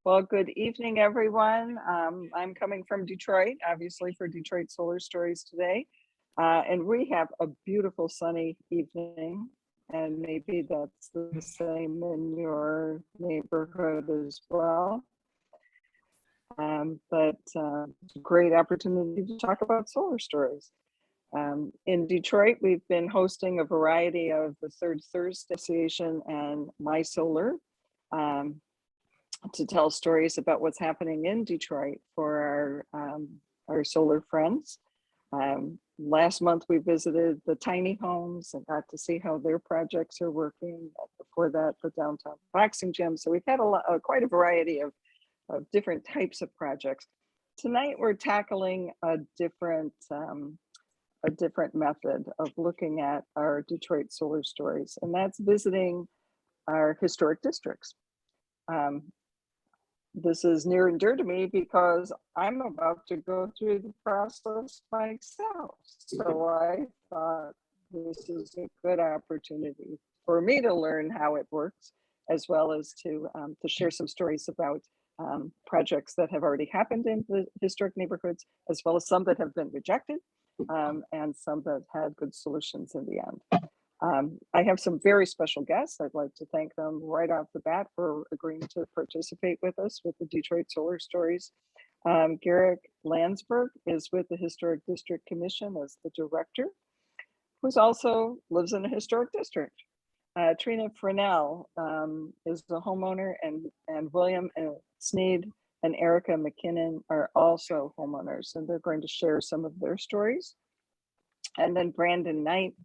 Well, good evening, everyone. I'm coming from Detroit, obviously for Detroit Solar Stories today. And we have a beautiful sunny evening, and maybe that's the same in your neighborhood as well. It's a great opportunity to talk about solar stories. In Detroit, we've been hosting a variety of the Third Thursday Association and My Solar. To tell stories about what's happening in Detroit for our solar friends. Last month we visited the tiny homes and got to see how their projects are working. Before that, the downtown boxing gym. So we've had quite a variety of different types of projects. Tonight we're tackling a different method of looking at our Detroit solar stories, and that's visiting our historic districts. This is near and dear to me because I'm about to go through the process myself. So I thought this is a good opportunity for me to learn how it works, as well as to share some stories about projects that have already happened in the historic neighborhoods, as well as some that have been rejected and some that had good solutions in the end. I have some very special guests. I'd like to thank them right off the bat for agreeing to participate with us with the Detroit Solar Stories. Garrick Landsberg is with the Historic District Commission as the director, who also lives in a historic district. Trina Fresnel is the homeowner, and William Sneed and Erica McKinnon are also homeowners, and they're going to share some of their stories. And then Brandon Knight,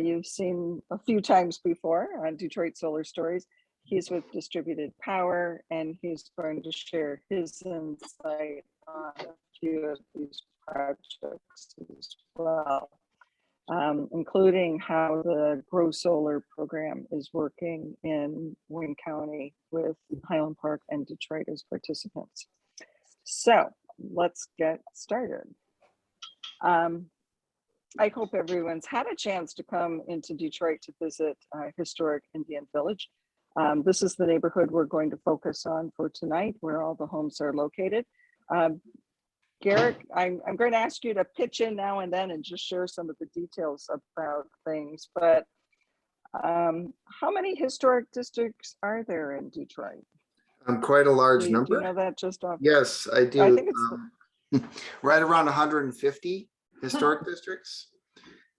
you've seen a few times before on Detroit Solar Stories. He's with Distributed Power, and he's going to share his insight on a few of these projects as well, including how the Grow Solar program is working in Wayne County with Highland Park and Detroit as participants. So let's get started. I hope everyone's had a chance to come into Detroit to visit historic Indian Village. This is the neighborhood we're going to focus on for tonight, where all the homes are located. Garrick, I'm going to ask you to pitch in now and then and just share some of the details about things, but how many historic districts are there in Detroit? Quite a large number. Do you know that just off? Yes, I do. I think it's right around 150 historic districts.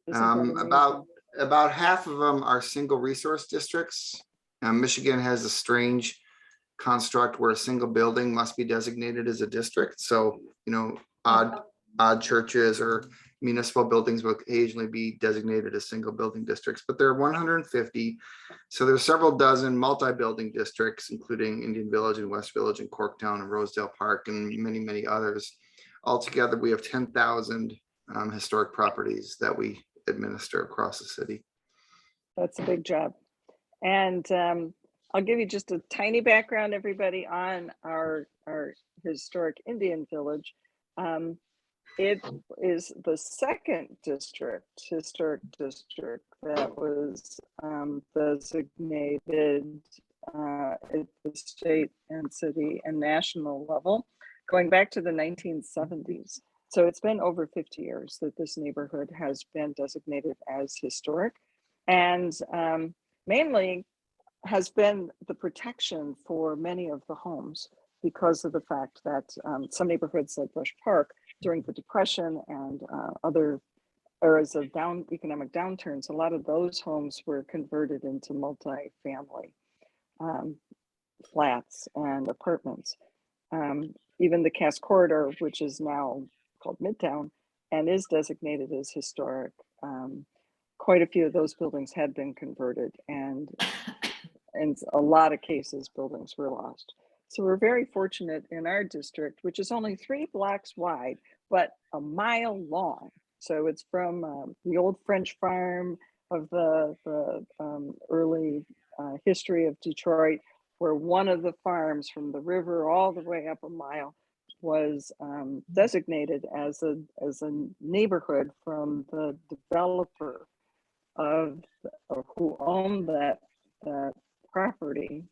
About half of them are single resource districts. Michigan has a strange construct where a single building must be designated as a district. So, odd churches or municipal buildings will occasionally be designated as single building districts, but there are 150. So there's several dozen multi-building districts, including Indian Village and West Village and Corktown and Rosedale Park and many, many others. Altogether, we have 10,000 historic properties that we administer across the city. That's a big job. And I'll give you just a tiny background, everybody, on our historic Indian Village. It is the second historic district that was designated at the state and city and national level, going back to the 1970s. So it's been over 50 years that this neighborhood has been designated as historic, and mainly has been the protection for many of the homes because of the fact that some neighborhoods like Rush Park during the Depression and other eras of economic downturns, a lot of those homes were converted into multi-family flats and apartments. Even the Cass Corridor, which is now called Midtown and is designated as historic, quite a few of those buildings had been converted, and in a lot of cases buildings were lost. So we're very fortunate in our district, which is only 3 blocks wide but a mile long. So it's from the old French farm of the early history of Detroit, where one of the farms from the river all the way up a mile was designated as a neighborhood from the developer who owned that property.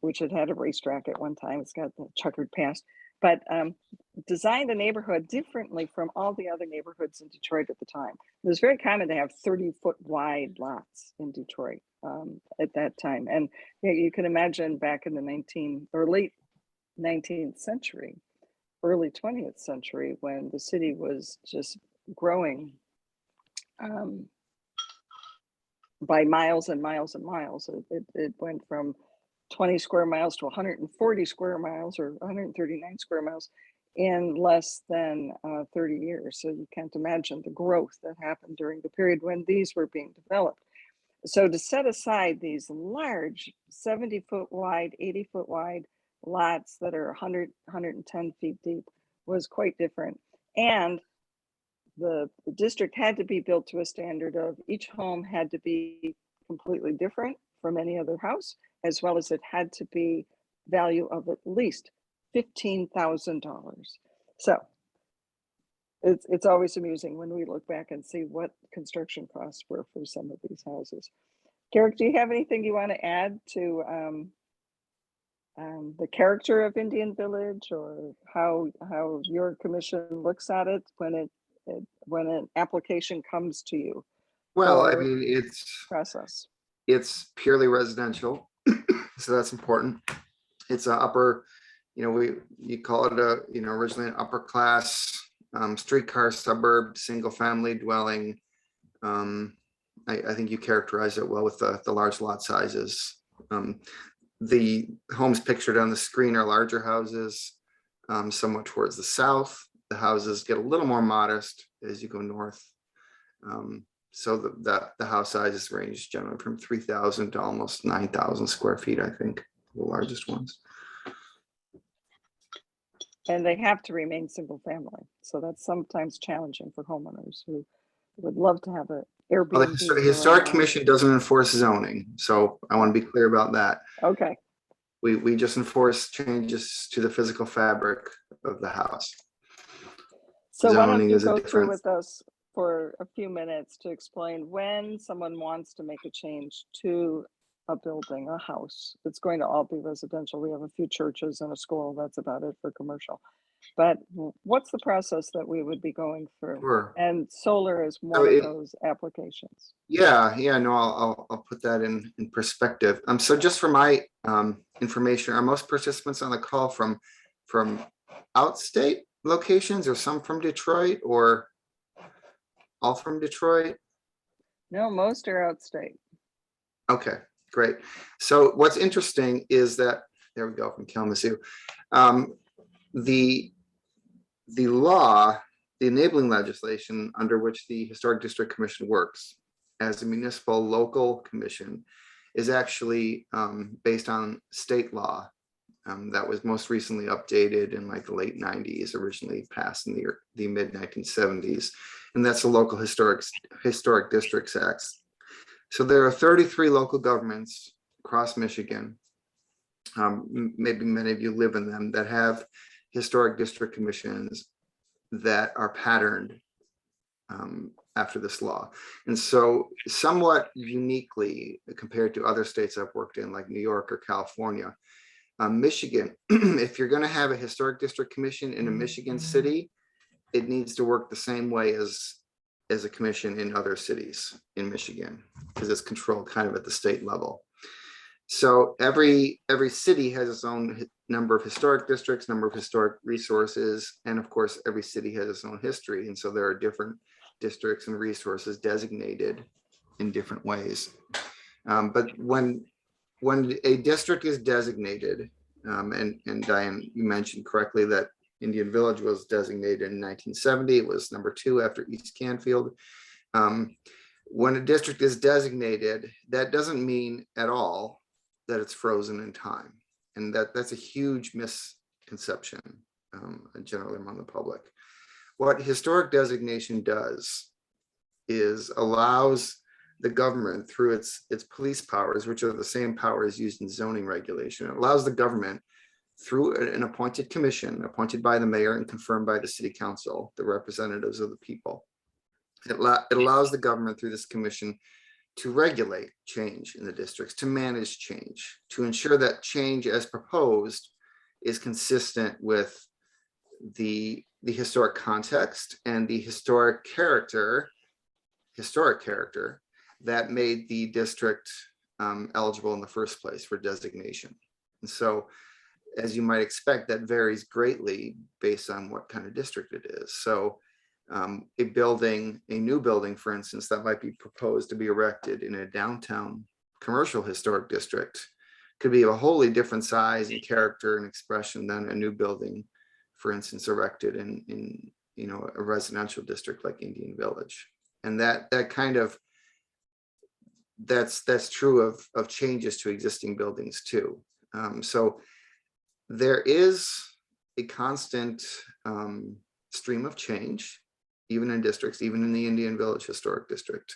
which had a racetrack at one time. It's got the checkered past, but designed the neighborhood differently from all the other neighborhoods in Detroit at the time. It was very common to have 30-foot wide lots in Detroit at that time. And you can imagine back in the late 19th century, early 20th century, when the city was just growing by miles and miles and miles. It went from 20 square miles to 140 square miles or 139 square miles in less than 30 years. So you can't imagine the growth that happened during the period when these were being developed. So to set aside these large 70-foot wide, 80-foot wide lots that are 100, 110 feet deep was quite different. And the district had to be built to a standard of each home had to be completely different from any other house, as well as it had to be value of at least $15,000. So it's always amusing when we look back and see what construction costs were for some of these houses. Garrick, do you have anything you want to add to the character of Indian Village, or how your commission looks at it when an application comes to you? Well, I for mean, process. it's purely residential, so that's important. It's a upper, you call it originally an upper class streetcar suburb, single family dwelling. I think you characterize it well with the large lot sizes. The homes pictured on the screen are larger houses, somewhat towards the south. The houses get a little more modest as you go north. So the house sizes range generally from 3,000 to almost 9,000 square feet, I think, the largest ones. And they have to remain single family. So that's sometimes challenging for homeowners who would love to have an Airbnb. Well, the Historic Commission doesn't enforce zoning, so I want to be clear about that. Okay. We just enforce changes to the physical fabric of the house. So why don't Zoning you is a go through different. with us for a few minutes to explain when someone wants to make a change to a building, a house. It's going to all be residential. We have a few churches and a school. That's about it for commercial. But what's the process that we would be going through? Sure. And solar is one of those applications. Yeah, no, I'll put that in perspective. So just for my information, are most participants on the call from outstate locations, or some from Detroit, or all from Detroit? No, most are outstate. Okay, great. So what's interesting is that, there we go, from Kalamazoo. The law, the enabling legislation under which the Historic District Commission works as a municipal local commission is actually based on state law that was most recently updated in like the late 90s, originally passed in the mid 1970s. And that's the Local Historic Districts Act. So there are 33 local governments across Michigan. Maybe many of you live in them, that have historic district commissions that are patterned after this law. And so somewhat uniquely compared to other states I've worked in, like New York or California, Michigan, if you're going to have a historic district commission in a Michigan city, it needs to work the same way as a commission in other cities in Michigan, because it's controlled kind of at the state level. So every city has its own number of historic districts, number of historic resources, and of course, every city has its own history. And so there are different districts and resources designated in different ways. But when a district is designated, and Diane, you mentioned correctly that Indian Village was designated in 1970. It was number 2 after East Canfield. When a district is designated, that doesn't mean at all that it's frozen in time. And that's a huge misconception generally among the public. What historic designation does is allows the government, through its police powers, which are the same powers used in zoning regulation, it allows the government, through an appointed commission, appointed by the mayor and confirmed by the city council, the representatives of the people. It allows the government, through this commission, to regulate change in the districts, to manage change, to ensure that change as proposed is consistent with the historic context and the historic character that made the district eligible in the first place for designation. And so, as you might expect, that varies greatly based on what kind of district it is. So a new building, for instance, that might be proposed to be erected in a downtown commercial historic district could be of a wholly different size and character and expression than a new building, for instance, erected in a residential district like Indian Village. And that's true of changes to existing buildings too. So there is a constant stream of change, even in districts, even in the Indian Village Historic District.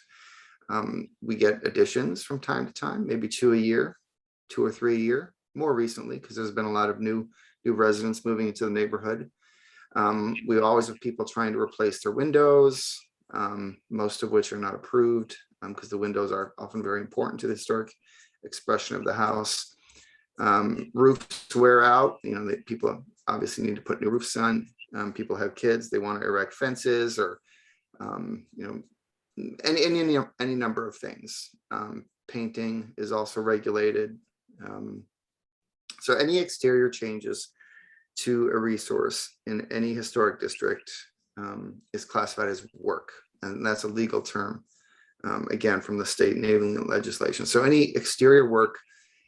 We get additions from time to time, maybe 2 or 3 a year, more recently, because there's been a lot of new residents moving into the neighborhood. We always have people trying to replace their windows, most of which are not approved because the windows are often very important to the historic expression of the house. Roofs wear out, people obviously need to put new roofs on. People have kids, they want to erect fences or, any number of things. Painting is also regulated. So any exterior changes to a resource in any historic district is classified as work. And that's a legal term, again, from the state enabling legislation. So any exterior work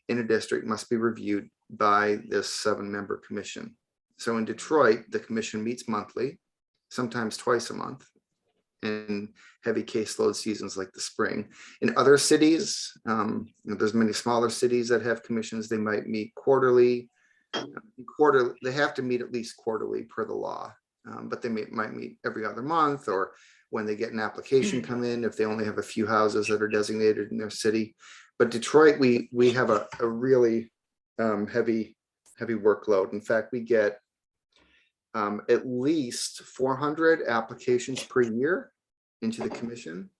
in a district must be reviewed by this 7-member commission. So in Detroit, the commission meets monthly, sometimes twice a month, in heavy caseload seasons like the spring. In other cities, there's many smaller cities that have commissions. They might meet quarterly. They have to meet at least quarterly per the law, but they might meet every other month, or when they get an application come in, if they only have a few houses that are designated in their city. But Detroit, we have a really heavy workload. In fact, we get at least 400 applications per year into the commission.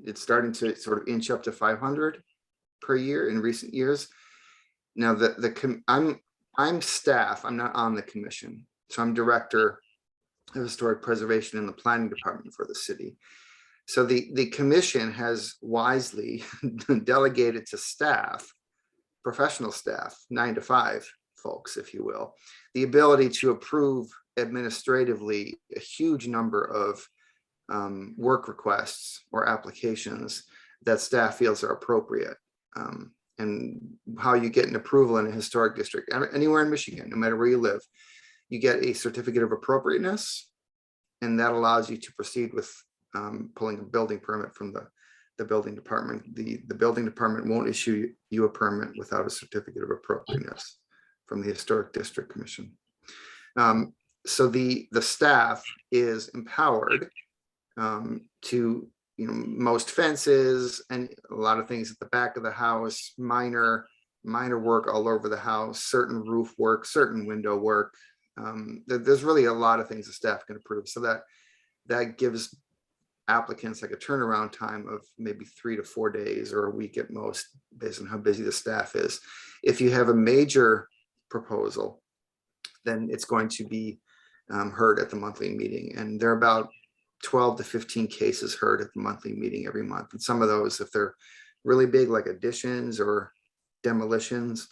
It's starting to sort of inch up to 500 per year in recent years. Now, I'm staff. I'm not on the commission, so I'm director of historic preservation in the planning department for the city. So the commission has wisely delegated to staff, professional staff, 9-to-5 folks, if you will, the ability to approve administratively a huge number of work requests or applications that staff feels are appropriate. And how you get an approval in a historic district, anywhere in Michigan, no matter where you live, you get a certificate of appropriateness, and that allows you to proceed with pulling a building permit from the building department. The building department won't issue you a permit without a certificate of appropriateness from the Historic District Commission. So the staff is empowered to most fences and a lot of things at the back of the house, minor work all over the house, certain roof work, certain window work. There's really a lot of things the staff can approve. So that gives applicants like a turnaround time of maybe 3 to 4 days or a week at most, based on how busy the staff is. If you have a major proposal, then it's going to be heard at the monthly meeting, and there are about 12 to 15 cases heard at the monthly meeting every month. And some of those, if they're really big, like additions or demolitions,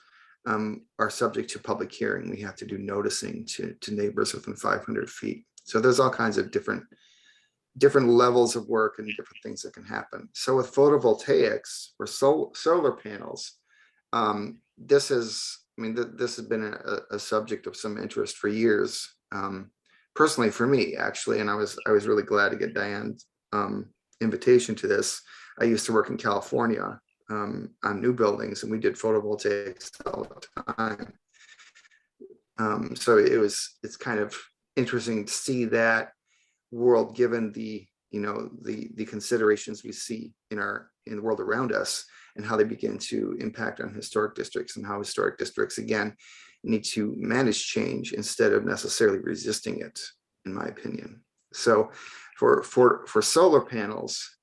are subject to public hearing. We have to do noticing to neighbors within 500 feet. So there's all kinds of different levels of work and different things that can happen. So with photovoltaics or solar panels, this has been a subject of some interest for years. Personally for me, actually, and I was really glad to get Diane's invitation to this. I used to work in California on new buildings, and we did photovoltaics all the time. So it's kind of interesting to see that world, given the considerations we see in the world around us, and how they begin to impact on historic districts, and how historic districts again need to manage change instead of necessarily resisting it, in my opinion. So for solar panels,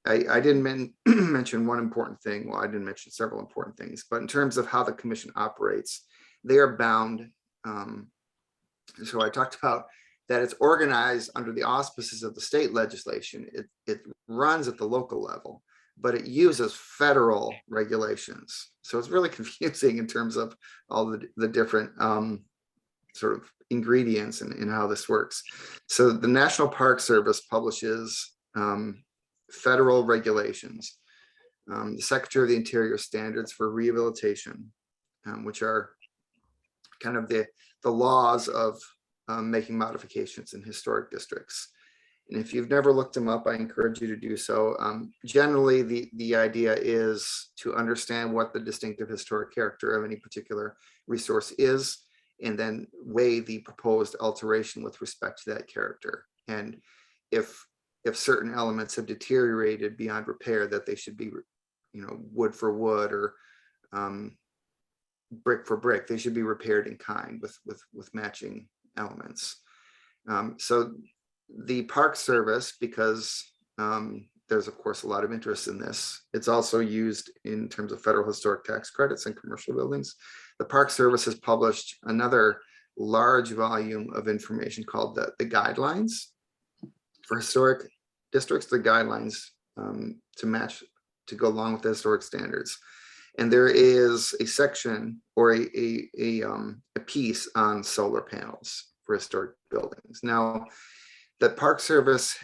I didn't mention one important thing. Well, I didn't mention several important things, but in terms of how the commission operates, they are bound. So I talked about that it's organized under the auspices of the state legislation. It runs at the local level, but it uses federal regulations. So it's really confusing in terms of all the different sort of ingredients and how this works. So the National Park Service publishes federal regulations. The Secretary of the Interior standards for rehabilitation, which are kind of the laws of making modifications in historic districts. And if you've never looked them up, I encourage you to do so. Generally, the idea is to understand what the distinctive historic character of any particular resource is, and then weigh the proposed alteration with respect to that character. And if certain elements have deteriorated beyond repair, that they should be, wood for wood or brick for brick, they should be repaired in kind with matching elements. So the Park Service, because there's of course a lot of interest in this, it's also used in terms of federal historic tax credits and commercial buildings. The Park Service has published another large volume of information called the guidelines for historic districts, the guidelines to go along with the historic standards. And there is a section or a piece on solar panels for historic buildings. Now, the Park Service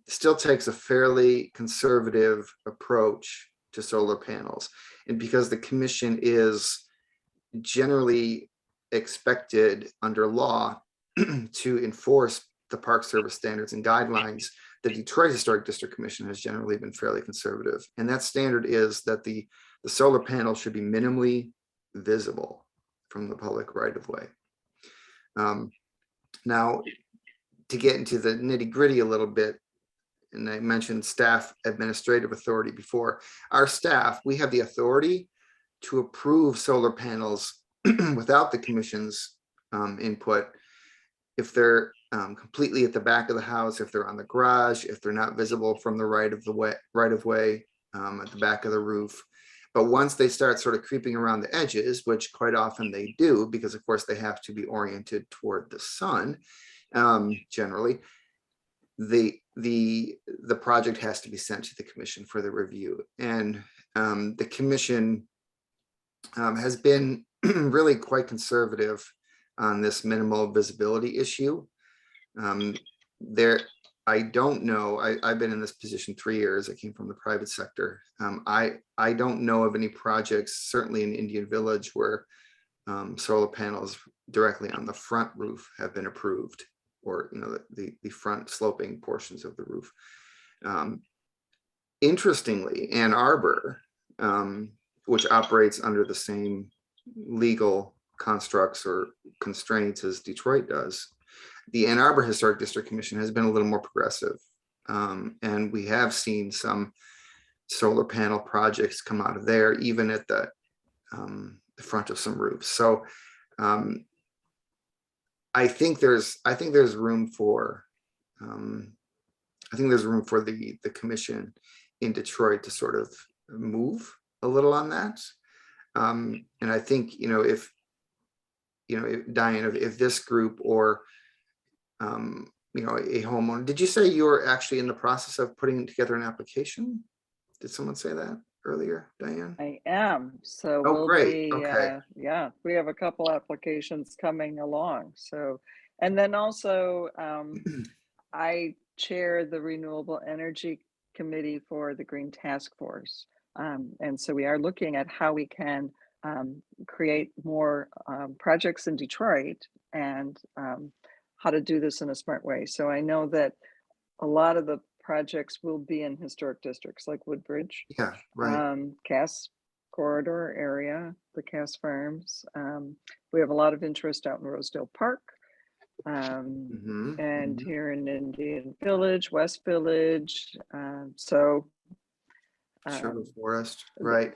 still takes a fairly conservative approach to solar panels. And because the commission is generally expected under law to enforce the Park Service standards and guidelines, the Detroit Historic District Commission has generally been fairly conservative. And that standard is that the solar panel should be minimally visible from the public right of way. Now, to get into the nitty gritty a little bit, and I mentioned staff administrative authority before, our staff, we have the authority to approve solar panels without the commission's input if they're completely at the back of the house, if they're on the garage, if they're not visible from the right of way at the back of the roof. But once they start sort of creeping around the edges, which quite often they do, because of course they have to be oriented toward the sun, generally, the project has to be sent to the commission for the review. And the commission has been really quite conservative on this minimal visibility issue. I don't know, I've been in this position 3 years. I came from the private sector. I don't know of any projects, certainly in Indian Village, where solar panels directly on the front roof have been approved, or the front sloping portions of the roof. Interestingly, Ann Arbor, which operates under the same legal constructs or constraints as Detroit does, the Ann Arbor Historic District Commission has been a little more progressive. And we have seen some solar panel projects come out of there, even at the front of some roofs. So I think there's room for the commission in Detroit to sort of move a little on that. And I think, if Diane, if this group or a homeowner, did you say you were actually in the process of putting together an application? Did someone say that earlier, Diane? I am. So Oh, great. Okay. Yeah, we have a couple applications coming along. So, and then also I chair the Renewable Energy Committee for the Green Task Force. And so we are looking at how we can create more projects in Detroit, and how to do this in a smart way. So I know that a lot of the projects will be in historic districts like Woodbridge, Yeah, right. Cass Corridor area, the Cass Farms. We have a lot of interest out in Rosedale Park, and here in Indian Village, West Village. Sherwood Forest, right.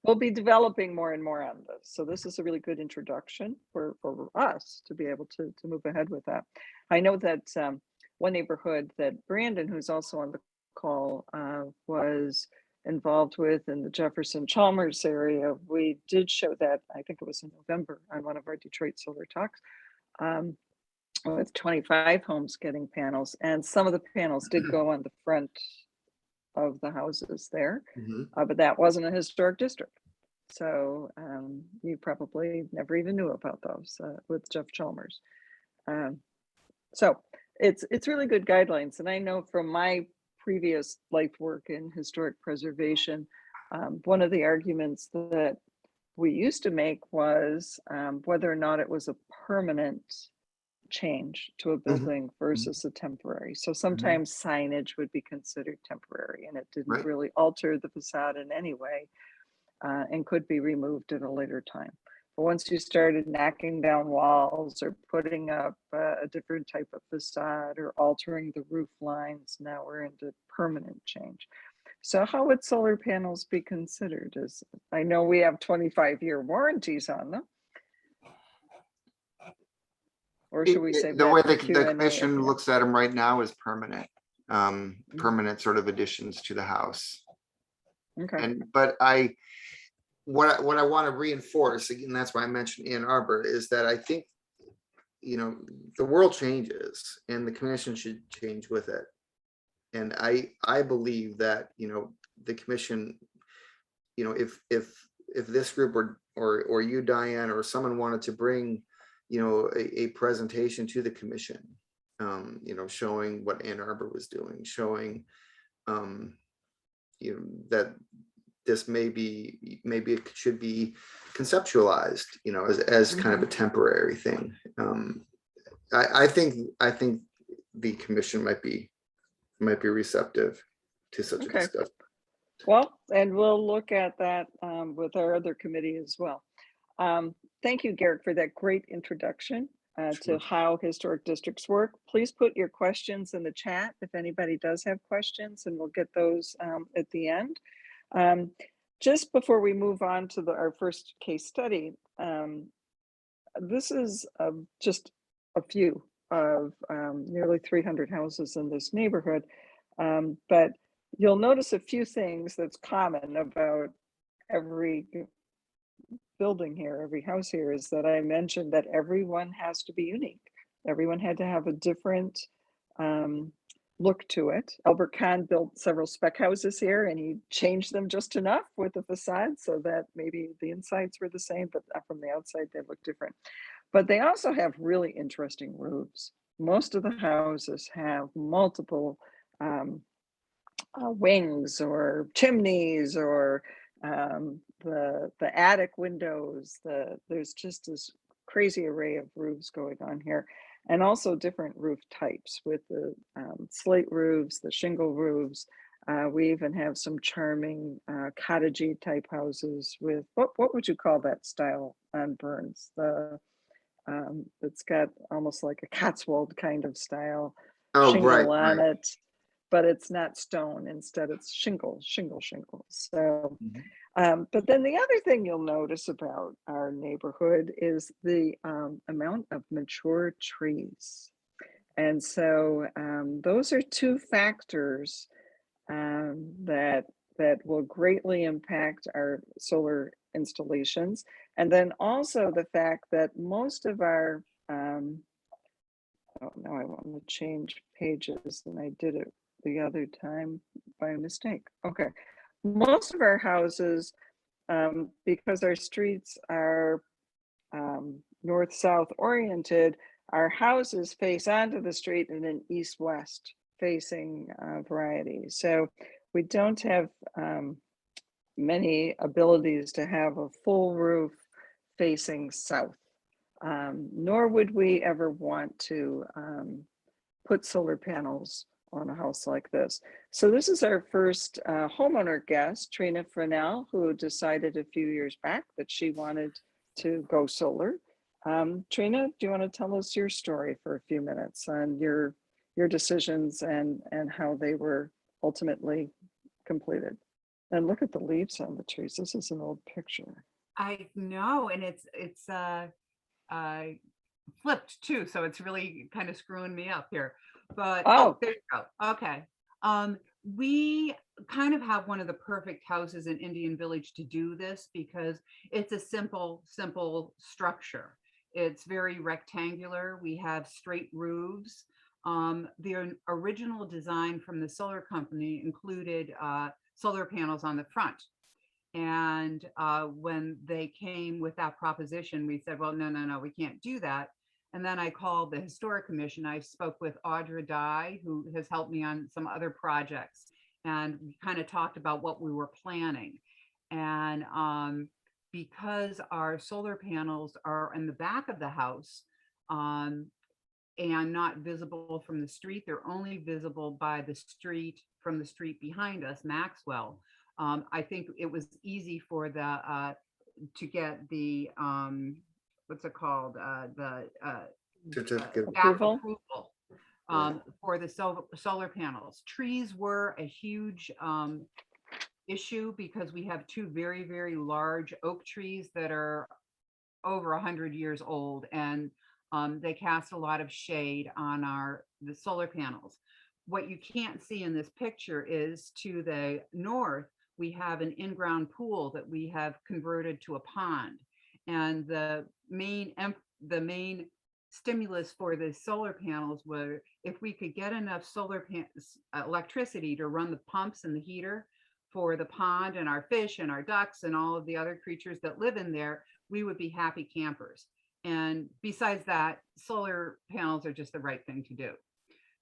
We'll be developing more and more on this. So this is a really good introduction for us to be able to move ahead with that. I know that one neighborhood that Brandon, who's also on the call was involved with in the Jefferson Chalmers area. We did show that, I think it was in November, on one of our Detroit Solar Talks, with 25 homes getting panels. And some of the panels did go on the front of the houses there, Mhm. but that wasn't a historic district. So you probably never even knew about those with Jeff Chalmers. So it's really good guidelines. And I know from my previous life work in historic preservation, one of the arguments that we used to make was whether or not it was a permanent change to a Mhm. building versus a temporary. So sometimes signage would be considered temporary and it didn't Right. really alter the facade in any way, and could be removed at a later time. But once you started knocking down walls or putting up a different type of facade or altering the roof lines, now we're into permanent change. So how would solar panels be considered? As I know we have 25-year warranties on them. Or should we say The way that the commission looks at them right now is permanent, permanent sort of additions to the house. Okay. But what I want to reinforce, again, that's why I mentioned Ann Arbor, is that I think, the world changes and the commission should change with it. And I believe that, the commission, if this group or you, Diane, or someone wanted to bring, a presentation to the commission, showing what Ann Arbor was doing, showing, that this maybe it should be conceptualized, as kind of a temporary thing. I think the commission might be receptive to such a discussion. Well, and we'll look at that with our other committee as well. Thank you, Garrick, for that great introduction to how historic districts work. Please put your questions in the chat if anybody does have questions, and we'll get those at the end. Just before we move on to our first case study, this is just a few of nearly 300 houses in this neighborhood, but you'll notice a few things that's common about every building here, every house here, is that I mentioned that everyone has to be unique. Everyone had to have a different look to it. Albert Kahn built several spec houses here and he changed them just enough with the facade so that maybe the insides were the same, but from the outside they look different. But they also have really interesting roofs. Most of the houses have multiple wings or chimneys or the attic windows. There's just this crazy array of roofs going on here, and also different roof types with the slate roofs, the shingle roofs. We even have some charming cottagey type houses with what would you call that style on Burns? It's got almost like a Cotswold kind of style shingle on it, but it's not stone. Instead, it's shingle. So, but then the other thing you'll notice about our neighborhood is the amount of mature trees. And so those are two factors that will greatly impact our solar installations. And then also the fact that most of our, oh, now I want to change pages and I did it the other time by mistake. Okay. Most of our houses, because our streets are north-south oriented, our houses face onto the street in an east-west facing variety. So we don't have many abilities to have a full roof facing south, nor would we ever want to put solar panels on a house like this. So this is our first homeowner guest, Trina Fresnel, who decided a few years back that she wanted to go solar. Trina, do you want to tell us your story for a few minutes on your decisions and how they were ultimately completed? And look at the leaves on the trees. This is an old picture. I know, and it's flipped too, so it's really kind of screwing me up here. But oh, there you go. Okay. we kind of have one of the perfect houses in Indian Village to do this because it's a simple structure. It's very rectangular. We have straight roofs. The original design from the solar company included solar panels on the front. And when they came with that proposition, we said, well, no, we can't do that. And then I called the Historic Commission. I spoke with Audra Dye, who has helped me on some other projects. And we kind of talked about what we were planning. And because our solar panels are in the back of the house and not visible from the street, they're only visible by the street, from the street behind us, Maxwell. I think it was easy for the to get the what's it called, the Certificate. Approval? for the solar panels. Trees were a huge issue because we have two very large oak trees that are over 100 years old, and they cast a lot of shade on the solar panels. What you can't see in this picture is to the north, we have an in-ground pool that we have converted to a pond. And the main stimulus for the solar panels were if we could get enough electricity to run the pumps and the heater for the pond and our fish and our ducks and all of the other creatures that live in there, we would be happy campers. And besides that, solar panels are just the right thing to do.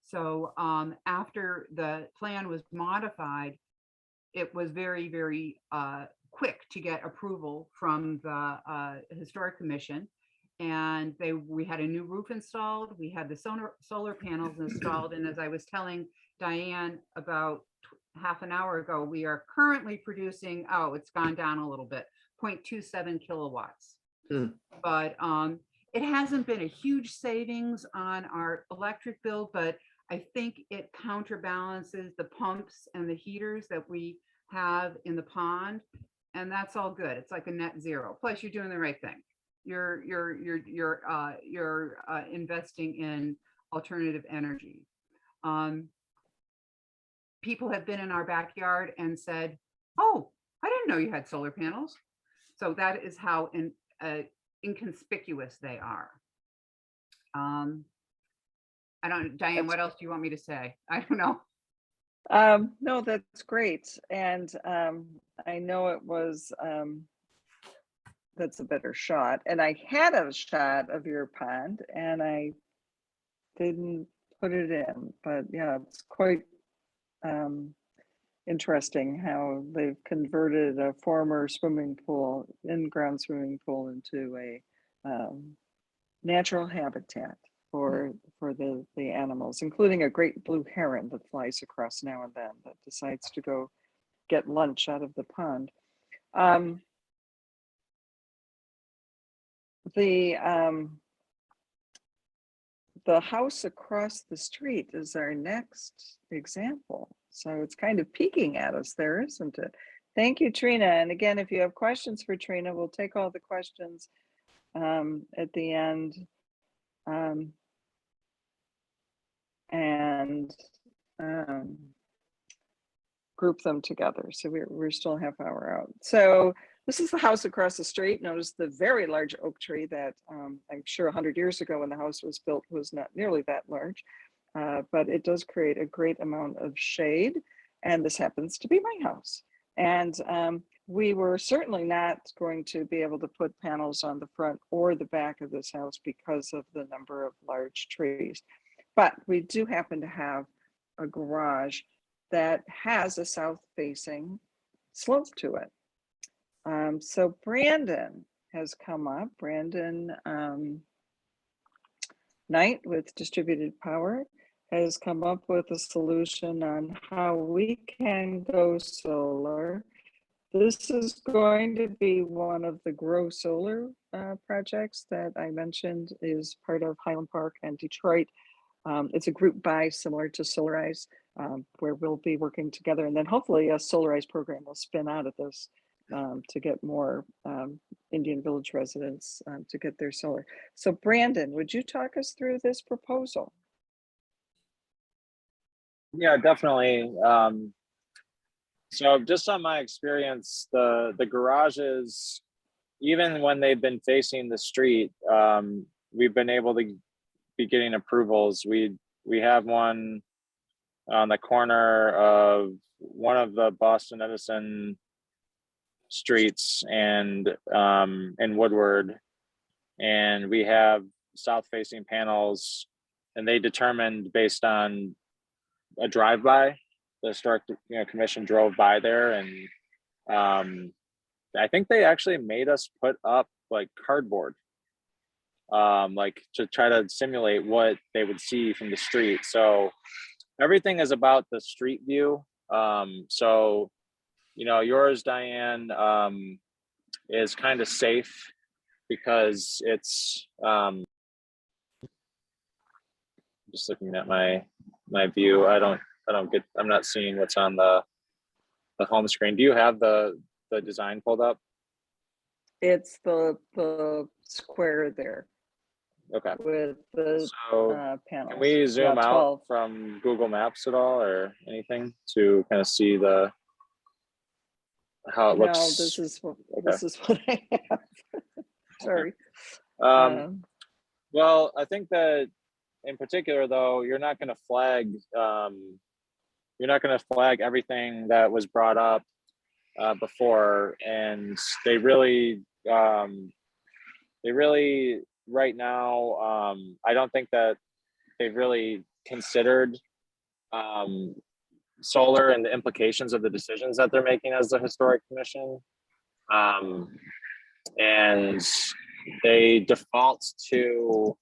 So after the plan was modified, it was very quick to get approval from the Historic Commission. And we had a new roof installed. We had the solar panels installed. And as I was telling Diane about half an hour ago, we are currently producing, it's gone down a little bit, 0.27 kilowatts. But it hasn't been a huge savings on our electric bill, but I think it counterbalances the pumps and the heaters that we have in the pond, and that's all good. It's like a net zero. Plus, you're doing the right thing. You're investing in alternative energy. People have been in our backyard and said, "Oh, I didn't know you had solar panels." So that is how inconspicuous they are. Diane, what else do you want me to say? I don't know. No, that's great. And I know it was, that's a better shot. And I had a shot of your pond and I didn't put it in, but yeah, it's quite interesting how they've converted a former swimming pool, in-ground swimming pool, into a natural habitat for the animals, including a great blue heron that flies across now and then that decides to go get lunch out of the pond. The house across the street is our next example. So it's kind of peeking at us there, isn't it? Thank you, Trina. And again, if you have questions for Trina, we'll take all the questions at the end. And group them together. So we're still a half hour out. So this is the house across the street. Notice the very large oak tree that I'm sure 100 years ago when the house was built was not nearly that large, but it does create a great amount of shade. And this happens to be my house. And we were certainly not going to be able to put panels on the front or the back of this house because of the number of large trees. But we do happen to have a garage that has a south-facing slope to it. So Brandon has come up. Brandon Knight with Distributed Power has come up with a solution on how we can go solar. This is going to be one of the Grow Solar projects that I mentioned is part of Highland Park and Detroit. It's a group buy similar to Solarize, where we'll be working together, and then hopefully a Solarize program will spin out of this to get more Indian Village residents to get their solar. So Brandon, would you talk us through this proposal? Yeah, definitely. So just on my experience, the garages, even when they've been facing the street, we've been able to be getting approvals. We have one on the corner of one of the Boston Edison streets and in Woodward, and we have south facing panels, and they determined based on a drive-by. The historic commission drove by there, and I think they actually made us put up like cardboard, like to try to simulate what they would see from the street. So everything is about the street view. So yours, Diane, is kind of safe because it's just looking at my view. I'm not seeing what's on the home screen. Do you have the design pulled up? It's the square there Okay. with the So panels. can we zoom Yeah, out 12. from Google Maps at all or anything to kind of see how it No, looks? this is what Okay. I have. Sorry. Well, I think that in particular, though, you're not going to flag everything that was brought up before, and they really right now, I don't think that they've really considered solar and the implications of the decisions that they're making as the historic commission, and they default to,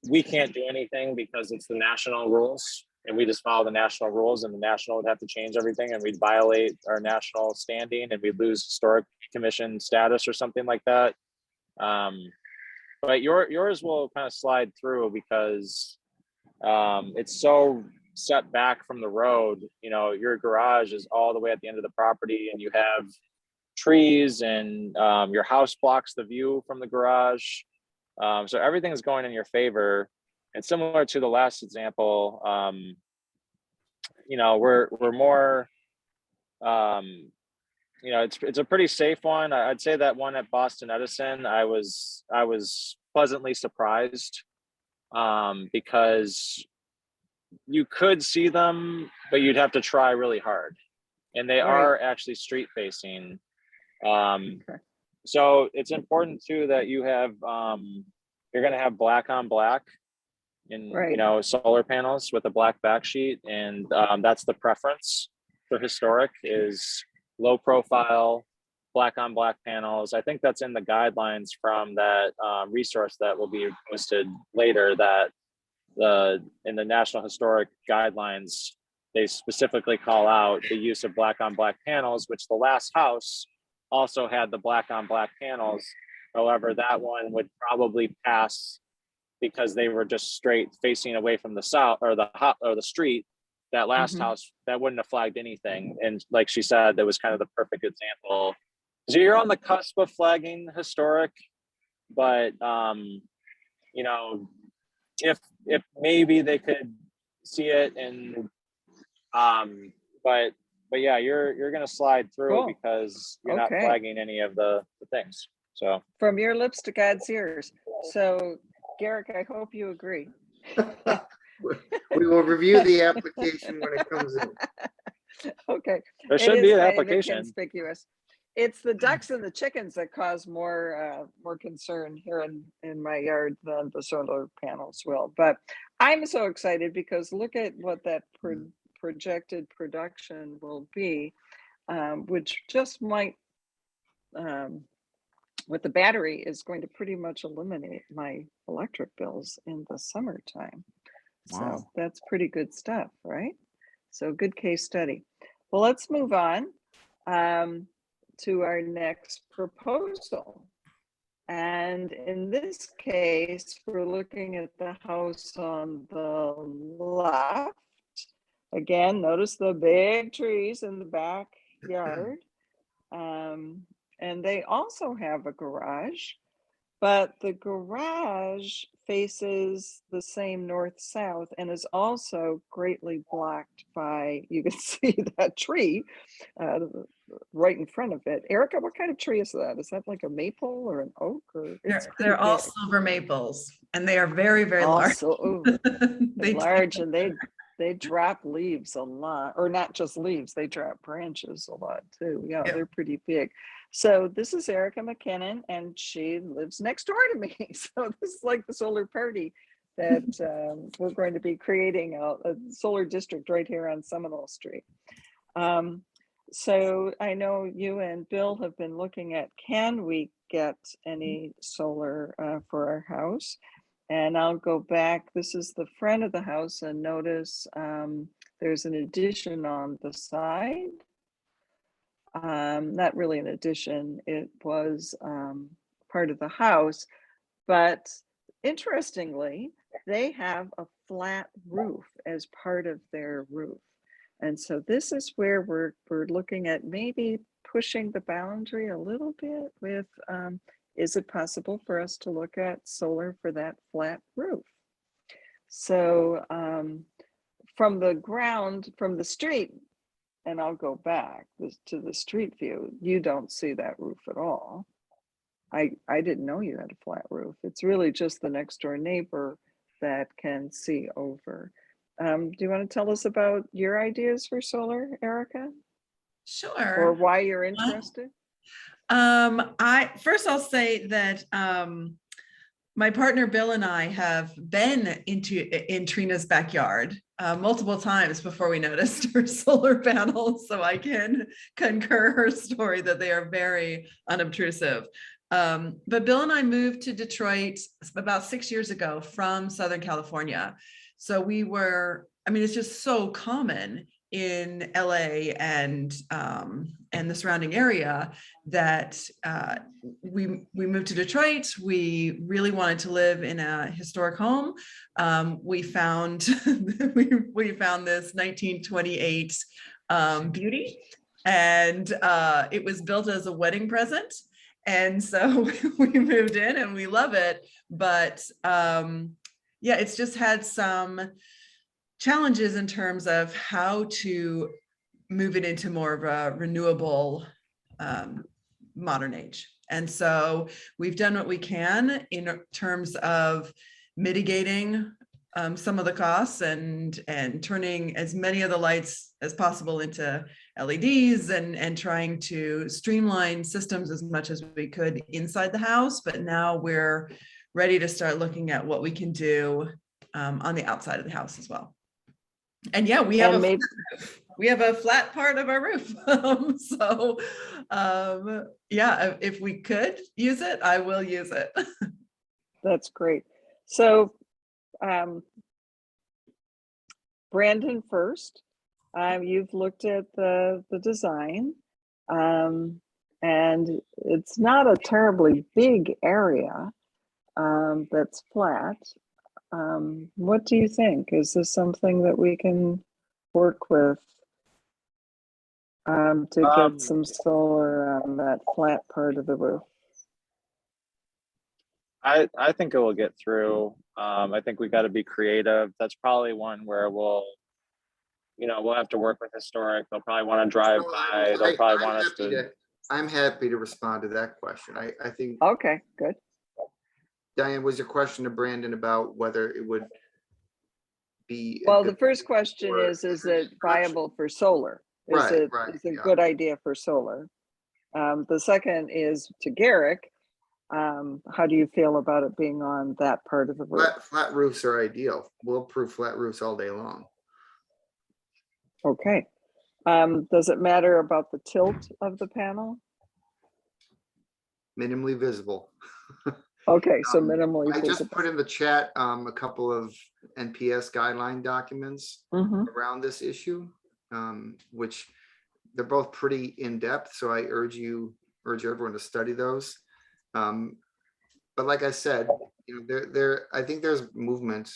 we can't do anything because it's the national rules, and we just follow the national rules, and the national would have to change everything, and we'd violate our national standing, and we'd lose historic commission status or something like that. But yours will kind of slide through because it's so set back from the road. Your garage is all the way at the end of the property, and you have trees, and your house blocks the view from the garage. So everything is going in your favor. And similar to the last example, we're more, it's a pretty safe one. I'd say that one at Boston Edison, I was pleasantly surprised because you could see them, but you'd have to try really hard. And they are actually street facing. So it's important too that you have, you're going to have black on black in, solar panels with a black backsheet. And that's the preference for historic, is low profile, black on black panels. I think that's in the guidelines from that resource that will be posted later, that in the National Historic Guidelines, they specifically call out the use of black on black panels, which the last house also had the black on black panels. However, that one would probably pass because they were just straight facing away from the south or the street. That last house, that wouldn't have flagged anything. And like she said, that was kind of the perfect example. So you're on the cusp of flagging historic, but if maybe they could see it, and but yeah, you're gonna slide through because you're not flagging any of the things. So from your lips to God's ears. So Garrick, I hope you agree. We will review the application when it comes in. Okay. There should be an application. Conspicuous. It's the ducks and the chickens that cause more concern here in my yard than the solar panels will. But I'm so excited because look at what that projected production will be, which just might, with the battery, is going to pretty much eliminate my electric bills in the summertime. Wow. So that's pretty good stuff, right? So good case study. Well, let's move on to our next proposal. And in this case, we're looking at the house on the left. Again, notice the big trees in the backyard. And they also have a garage, but the garage faces the same north-south and is also greatly blocked by, you can see that tree uh, right in front of it. Erica, what kind of tree is that? Is that like a maple or an oak, or it's pretty They're all big. silver maples, and they are very, very large. Also, ooh, They do. large, and they drop leaves a lot, or not just leaves, they drop branches a lot too. Yeah, Yep. they're pretty big. So this is Erica McKinnon, and she lives next door to me. So this is like the solar party that we're going to be creating a solar district right here on Seminole Street. So I know you and Bill have been looking at, can we get any solar for our house? And I'll go back. This is the front of the house, and notice there's an addition on the side. Not really an addition, it was part of the house, but interestingly, they have a flat roof as part of their roof. And so this is where we're looking at maybe pushing the boundary a little bit with, is it possible for us to look at solar for that flat roof? So from the ground, from the street, and I'll go back to the street view, you don't see that roof at all. I didn't know you had a flat roof. It's really just the next door neighbor that can see over. Do you want to tell us about your ideas for solar, Erica? Sure. Or why you're interested? I'll say that my partner Bill and I have been in Trina's backyard multiple times before we noticed her solar panels, so I can concur her story that they are very unobtrusive. But Bill and I moved to Detroit about 6 years ago from Southern California. So it's just so common in LA and the surrounding area that we moved to Detroit. We really wanted to live in a historic home. We found we found this 1928 beauty, and it was built as a wedding present. And so we moved in and we love it. But it's just had some challenges in terms of how to move it into more of a renewable modern age. And so we've done what we can in terms of mitigating some of the costs and turning as many of the lights as possible into LEDs and trying to streamline systems as much as we could inside the house. But now we're ready to start looking at what we can do on the outside of the house as well. And yeah, we have a flat part of our roof. If we could use it, I will use it. That's great. So Brandon first, you've looked at the design, and it's not a terribly big area that's flat. What do you think? Is this something that we can work with to get some solar on that flat part of the roof? I think it will get through. I think we got to be creative. That's probably one where we'll have to work with historic. They'll probably want to drive by. They'll probably want us to. I'm happy to respond to that question. I think. Okay, good. Diane, was your question to Brandon about whether it would be? Well, the first question is it viable for solar? Is it a good idea for solar? The second is to Garrick. How do you feel about it being on that part of the roof? Flat roofs are ideal. We'll approve flat roofs all day long. Okay. Does it matter about the tilt of the panel? Minimally visible. Okay, so minimally I visible. just put in the chat a couple of NPS guideline documents around this issue, which they're both pretty in-depth. So I urge everyone to study those. But like I said, I think there's movement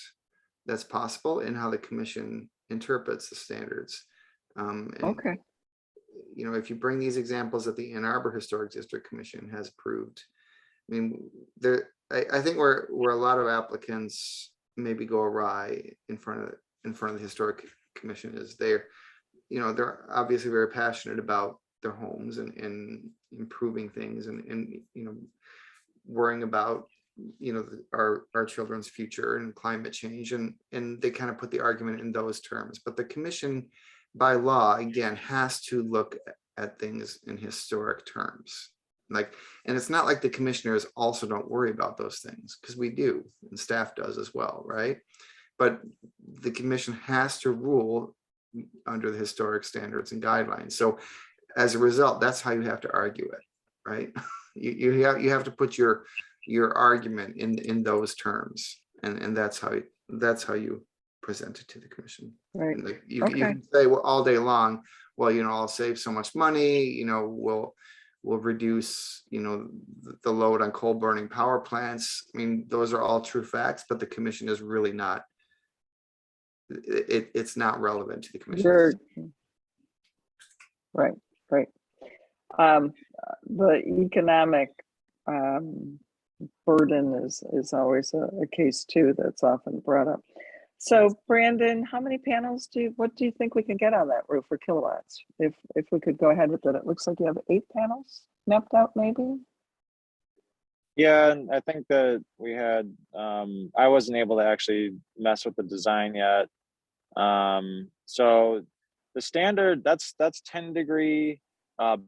that's possible in how the commission interprets the standards. Okay. If you bring these examples that the Ann Arbor Historic District Commission has approved, mean, I think where a lot of applicants maybe go awry in front of the Historic Commission is they're obviously very passionate about their homes and improving things and worrying about our children's future and climate change, and they kind of put the argument in those terms. But the commission by law again has to look at things in historic terms. And it's not like the commissioners also don't worry about those things, because we do, and staff does as well, right? But the commission has to rule under the historic standards and guidelines. So as a result, that's how you have to argue it, right? You have to put your argument in those terms, and that's how you present it to the commission. Right. And you can say, well, all day long, well, I'll save so much money, we'll reduce, the load on coal burning power plants. I mean, those are all true facts, but the commission is really not, it's not relevant to the commission. Right. The economic burden is always a case too that's often brought up. So Brandon, how many panels what do you think we can get on that roof for kilowatts? If we could go ahead with it, it looks like you have 8 panels mapped out maybe. Yeah, and I think that we had, I wasn't able to actually mess with the design yet. So the standard, that's 10-degree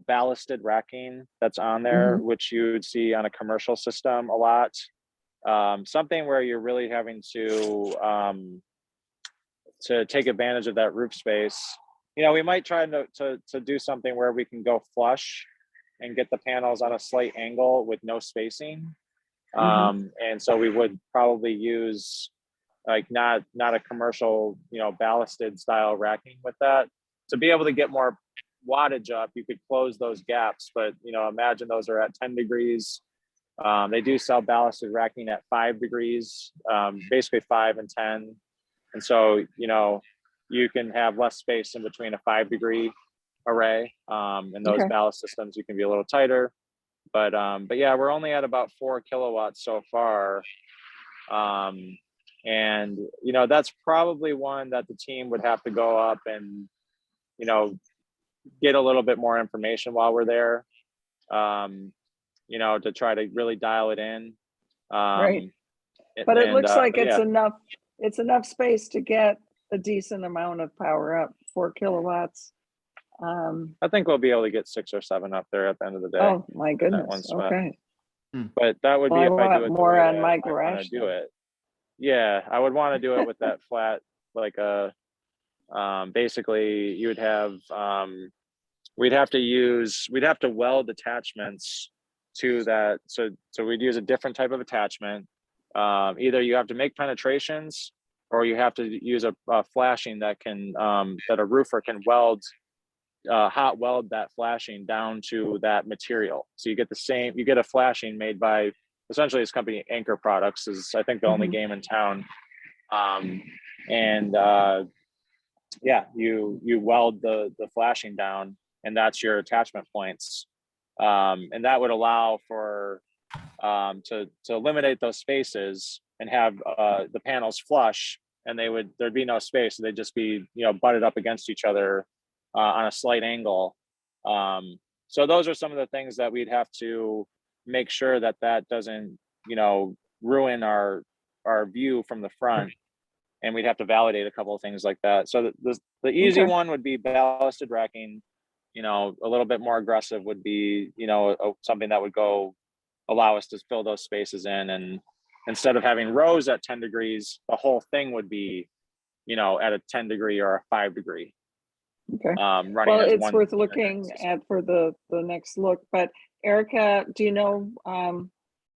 ballasted racking that's on there, which you would see on a commercial system a lot. Something where you're really having to take advantage of that roof space. We might try to do something where we can go flush and get the panels on a slight angle with no spacing. And so we would probably use like not a commercial, ballasted style racking with that. To be able to get more wattage up, you could close those gaps, but imagine those are at 10 degrees. They do sell ballasted racking at 5 degrees, basically 5 and 10. And so, you can have less space in between a 5-degree array. And those ballast systems, you can be a little tighter. But yeah, we're only at about 4 kilowatts so far. And, that's probably one that the team would have to go up and, get a little bit more information while we're there, to try to really dial it in. Right. But it looks like it's enough space to get a decent amount of power up. 4 kilowatts. I think we'll be able to get 6 or 7 up there at the end of the day. Oh my goodness. Okay. But that would be if I do it more on my garage. Do it. Yeah, I would want to do it with that flat, like basically you would have, we'd have to weld attachments to that. So we'd use a different type of attachment. Either you have to make penetrations, or you have to use a flashing that can, that a roofer can hot weld that flashing down to that material. So you get a flashing made by essentially this company Anchor Products, is I think the only game in town. Yeah, you weld the flashing down, and that's your attachment points. And that would allow for to eliminate those spaces and have the panels flush, and there'd be no space. So they'd just be butted up against each other on a slight angle. So those are some of the things that we'd have to make sure that doesn't ruin our view from the front, and we'd have to validate a couple of things like that. So the easy one would be ballasted racking. A little bit more aggressive would be something that would allow us to fill those spaces in, and instead of having rows at 10 degrees, the whole thing would be at a 10 degree or a 5 degree. Okay. Well, it's worth looking at for the next look. But Erica, do you know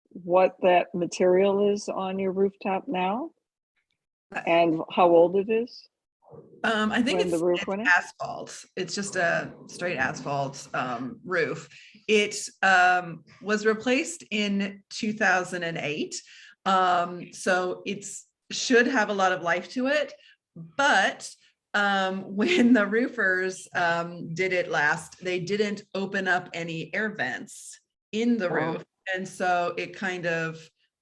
what that material is on your rooftop now, and how old it is? I think When the roof went in? asphalt. It's just a straight asphalt roof. It was replaced in 2008. So it should have a lot of life to it. But when the roofers did it last, they didn't open up any air vents in the roof. And so it kind of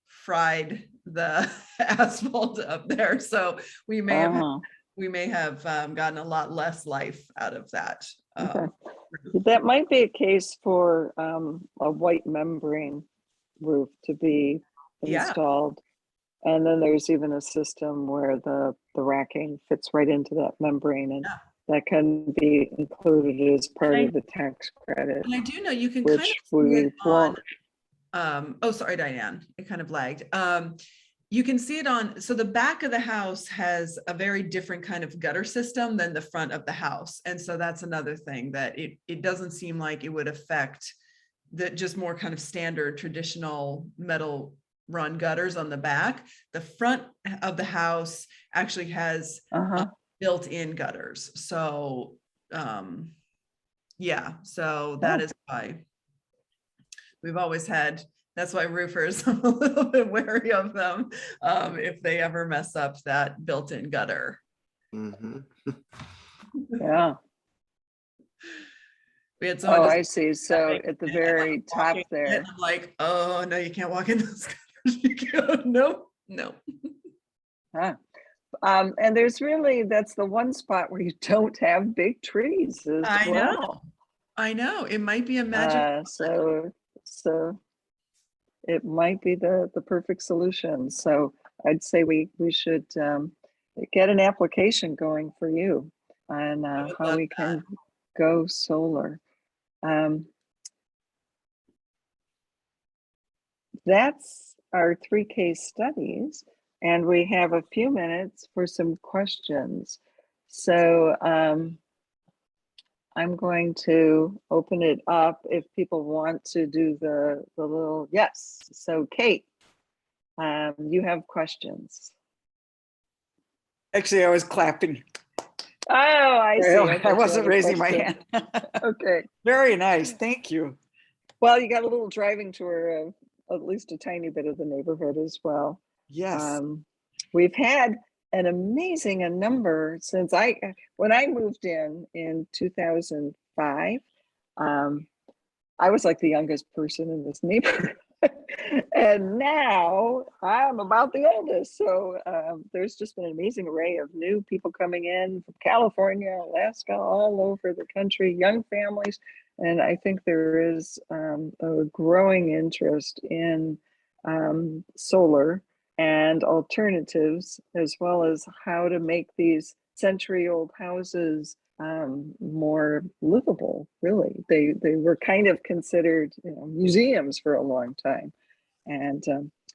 fried the asphalt up there. So we may have gotten a lot less life out of that. Okay. That might be a case for a white membrane roof to be installed. And then there's even a system where the racking fits right into that membrane, and that can be included as part of the tax credit. And I do know you can which kind of we see it won't. on, oh, sorry, Diane, it kind of lagged. You can see it on, so the back of the house has a very different kind of gutter system than the front of the house. And so that's another thing that it doesn't seem like it would affect the just more kind of standard traditional metal run gutters on the back. The front of the house actually has built-in gutters. So yeah, so that is why we've always had, that's why roofers, I'm a little bit wary of them if they ever mess up that built-in gutter. Yeah. We had Oh, I see. So at the very top there. I'm like, oh no, you can't walk in those gutters. You can't. No. And there's really, that's the one spot where you don't have big trees as well. I know. It might be a magic. So it might be the perfect solution. So I'd say we should get an application going for you on how we can go solar. That's our 3 case studies, and we have a few minutes for some questions. So I'm going to open it up if people want to do the little yes. So Kate, you have questions. Actually, I was clapping. Oh, I see. I wasn't raising my hand. Okay. Very nice. Thank you. Well, you got a little driving tour of at least a tiny bit of the neighborhood as well. Yes. We've had an amazing number since when I moved in 2005. I was like the youngest person in this neighborhood. And now I'm about the oldest. So there's just been an amazing array of new people coming in from California, Alaska, all over the country, young families. And I think there is a growing interest in solar and alternatives, as well as how to make these century-old houses more livable. Really, they were kind of considered museums for a long time. And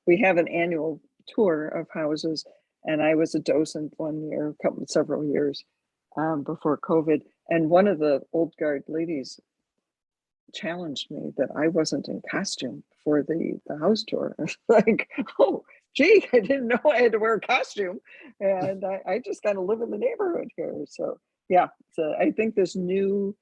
we have an annual tour of houses, and I was a docent several years before COVID, and one of the old guard ladies challenged me that I wasn't in costume for the house tour. Like, oh gee, I didn't know I had to wear a costume, and I just kind of live in the neighborhood here. So yeah, so I think this new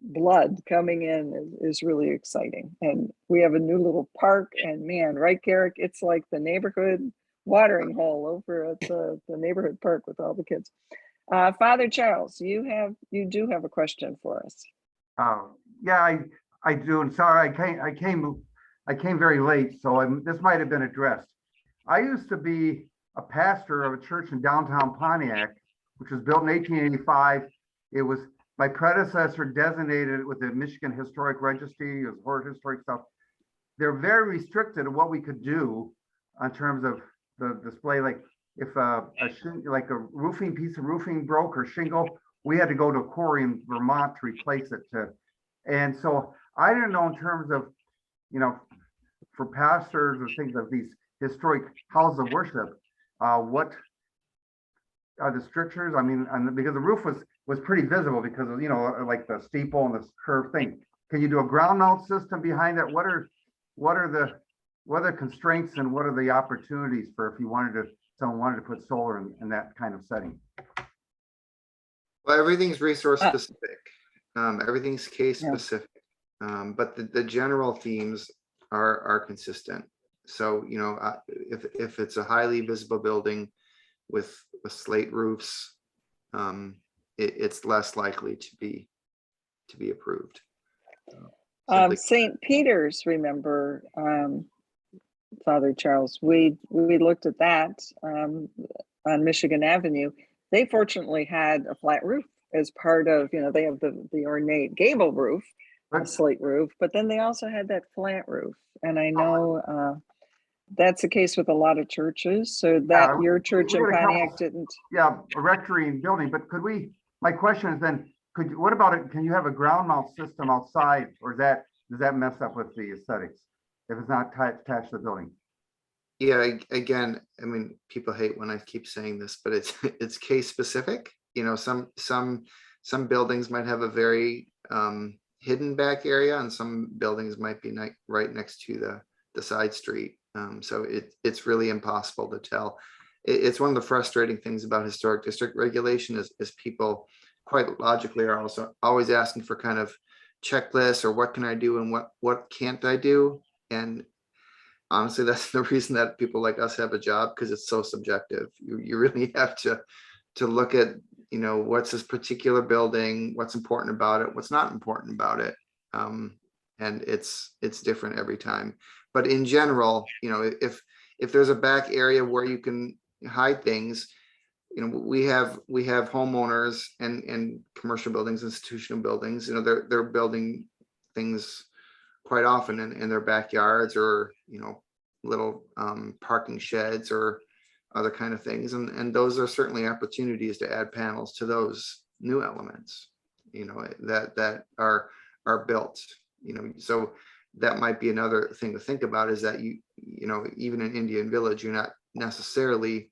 blood coming in is really exciting. And we have a new little park, and man, right, Garrick, it's like the neighborhood watering hole over at the neighborhood park with all the kids. Father Charles, you do have a question for us. Yeah, I do. And sorry, I came very late, so this might have been addressed. I used to be a pastor of a church in downtown Pontiac, which was built in 1885. It was my predecessor designated with the Michigan Historic Registry as historic stuff. They're very restricted on what we could do in terms of the display. Like if like a roofing piece of roofing broke or shingle, we had to go to a quarry in Vermont to replace it. And so I didn't know in terms of, for pastors or things of these historic houses of worship, what are the strictures? I mean, because the roof was pretty visible because of, like the steeple and the curved thing. Can you do a ground mount system behind that? What are the constraints and what are the opportunities for if someone wanted to put solar in that kind of setting? Well, everything's resource specific. Everything's case specific. But the general themes are consistent. So, if it's a highly visible building with slate roofs, it's less likely to be approved. simply. St. Peter's, remember, Father Charles, we looked at that on Michigan Avenue. They fortunately had a flat roof as part of, they have the ornate gable roof, a slate roof, but then they also had that flat roof. And I know that's the case with a lot of churches. So that your church in Pontiac didn't. Yeah, a rectory and building, but my question is then, what about it? Can you have a ground mount system outside, or does that mess up with the aesthetics if it's not attached to the building? Yeah, again, I mean, people hate when I keep saying this, but it's case specific. Some buildings might have a very hidden back area, and some buildings might be right next to the side street. So it's really impossible to tell. It's one of the frustrating things about historic district regulation is people quite logically are also always asking for kind of checklists, or what can I do and what can't I do? And honestly, that's the reason that people like us have a job, because it's so subjective. You really have to look at, what's this particular building, what's important about it, what's not important about it. And it's different every time. But in general, if there's a back area where you can hide things, we have homeowners and commercial buildings, institutional buildings, they're building things quite often in their backyards, or little parking sheds or other kind of things, and those are certainly opportunities to add panels to those new elements that are built. So that might be another thing to think about, is that even in Indian Village, you're not necessarily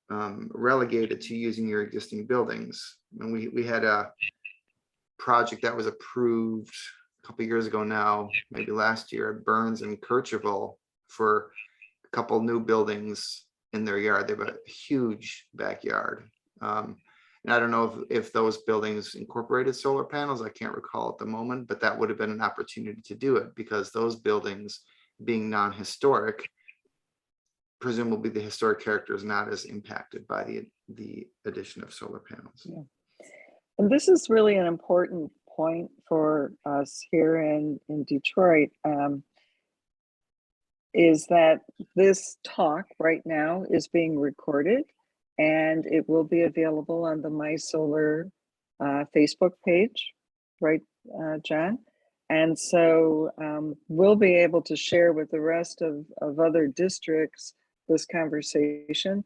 relegated to using your existing buildings. And we had a project that was approved a couple of years ago now, maybe last year, at Burns and Kercheval, for a couple new buildings in their yard. They have a huge backyard. And I don't know if those buildings incorporated solar panels. I can't recall at the moment, but that would have been an opportunity to do it, because those buildings, being non-historic, presumably the historic character is not as impacted by the addition of solar panels. Yeah. And this is really an important point for us here in Detroit, is that this talk right now is being recorded, and it will be available on the My Solar Facebook page, right, John? And so we'll be able to share with the rest of other districts this conversation.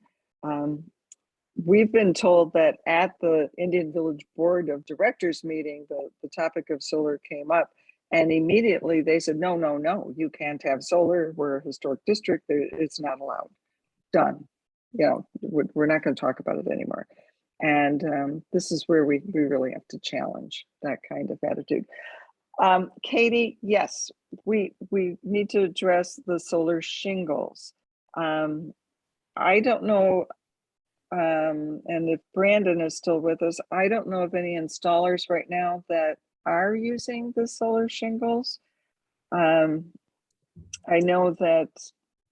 We've been told that at the Indian Village Board of Directors meeting, the topic of solar came up, and immediately they said, no, you can't have solar. We're a historic district. It's not allowed. Done. We're not going to talk about it anymore. And this is where we really have to challenge that kind of attitude. Katie, yes, we need to address the solar shingles. I don't know, and if Brandon is still with us, I don't know of any installers right now that are using the solar shingles. I know that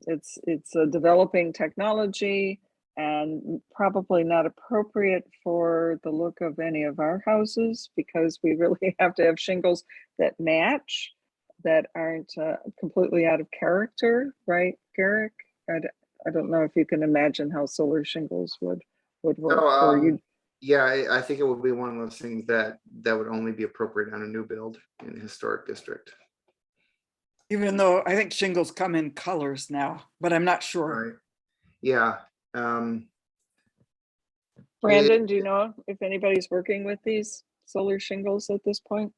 it's a developing technology and probably not appropriate for the look of any of our houses, because we really have to have shingles that match, that aren't completely out of character, right, Garrick? I don't know if you can imagine how solar shingles would work for you. Yeah, I think it would be one of those things that would only be appropriate on a new build in a historic district. Even though I think shingles come in colors now, but I'm not sure. Right. Yeah. Brandon, do you know if anybody's working with these solar shingles at this point?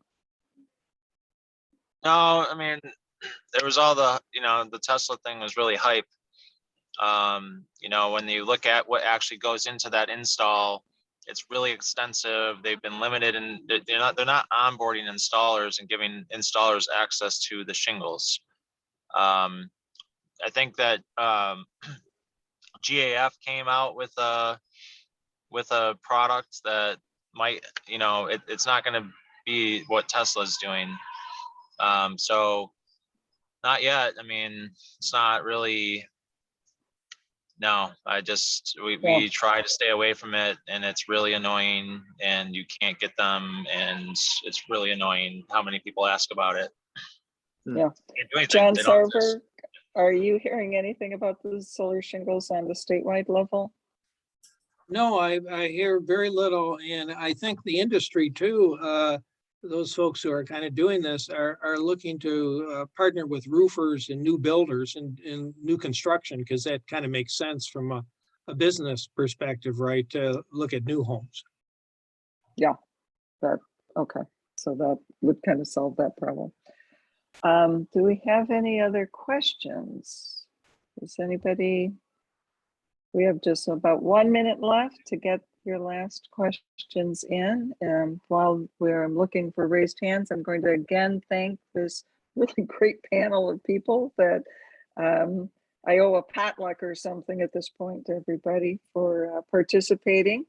No, I mean, there was all the Tesla thing was really hype. When you look at what actually goes into that install, it's really extensive. They've been limited, and they're not onboarding installers and giving installers access to the shingles. I think that GAF came out with a product that might, it's not going to be what Tesla's doing. So not yet. I mean, it's not really. No, we try to stay away from it, and it's really annoying, and you can't get them, and it's really annoying how many people ask about it. Can't do anything. John They don't exist. Sarver, are you hearing anything about the solar shingles on the statewide level? No, I hear very little, and I think the industry too, those folks who are kind of doing this are looking to partner with roofers and new builders and new construction, because that kind of makes sense from a business perspective, right? To look at new homes. Yeah, okay. So that would kind of solve that problem. Do we have any other questions? Does anybody? We have just about 1 minute left to get your last questions in. And while we're looking for raised hands, I'm going to again thank this really great panel of people that I owe a potluck or something at this point to everybody for participating.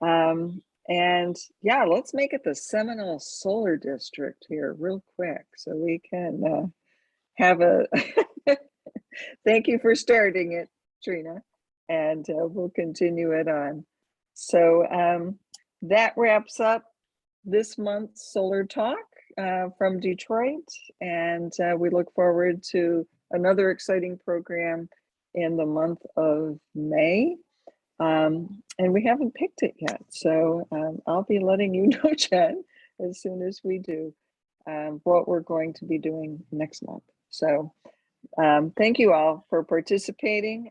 And yeah, let's make it the Seminole Solar District here real quick so we can have a, thank you for starting it, Trina, and we'll continue it on. So that wraps up this month's Solar Talk from Detroit, and we look forward to another exciting program in the month of May. And we haven't picked it yet. So I'll be letting you know, Jen, as soon as we do what we're going to be doing next month. So thank you all for participating.